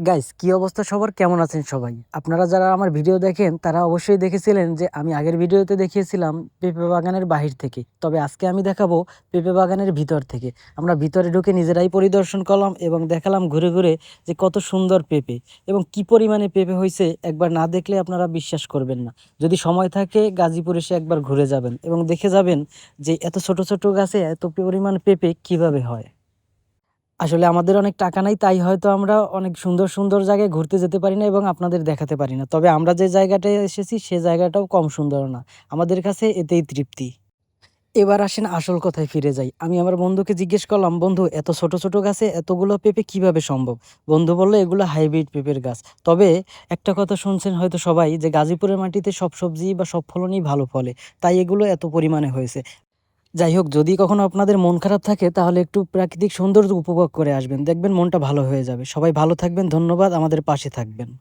Guys, কি অবস্থা সবার? কেমন আছেন সবাই? আপনারা যারা আমার ভিডিও দেখেন তারা অবশ্যই দেখেছিলেন যে আমি আগের ভিডিওতে দেখিয়েছিলাম পেঁপে বাগানের বাহির থেকে। তবে আজকে আমি দেখাবো পেঁপে বাগানের ভিতর থেকে। আমরা ভিতরে ঢুকে নিজেরাই পরিদর্শন করলাম এবং দেখালাম ঘুরে ঘুরে যে কত সুন্দর পেঁপে এবং কি পরিমাণে পেঁপে হয়েছে। একবার না দেখলে আপনারা বিশ্বাস করবেন না। যদি সময় থাকে গাজীপুর এসে একবার ঘুরে যাবেন এবং দেখে যাবেন যে এত ছোট ছোট গাছে এত পরিমাণ পেঁপে কিভাবে হয়। আসলে আমাদের অনেক টাকা নাই, তাই হয়তো আমরা অনেক সুন্দর সুন্দর জায়গায় ঘুরতে যেতে পারি না এবং আপনাদের দেখাতে পারি না। তবে আমরা যে জায়গাটায় এসেছি সে জায়গাটাও কম সুন্দর না। আমাদের কাছে এতেই তৃপ্তি। এবার আসেন আসল কথায় ফিরে যাই। আমি আমার বন্ধুকে জিজ্ঞেস করলাম, "বন্ধু, এত ছোট ছোট গাছে এতগুলো পেঁপে কিভাবে সম্ভব?" বন্ধু বলল, "এগুলো হাইব্রিড পেঁপের গাছ।" তবে একটা কথা শুনছেন হয়তো সবাই, যে গাজীপুরের মাটিতে সব সবজি বা সব ফলনই ভালো ফলে, তাই এগুলো এত পরিমাণে হয়েছে। যাই হোক, যদি কখনো আপনাদের মন খারাপ থাকে তাহলে একটু প্রাকৃতিক সৌন্দর্য উপভোগ করে আসবেন। দেখবেন মনটা ভালো হয়ে যাবে। সবাই ভালো থাকবেন। ধন্যবাদ। আমাদের পাশে থাকবেন।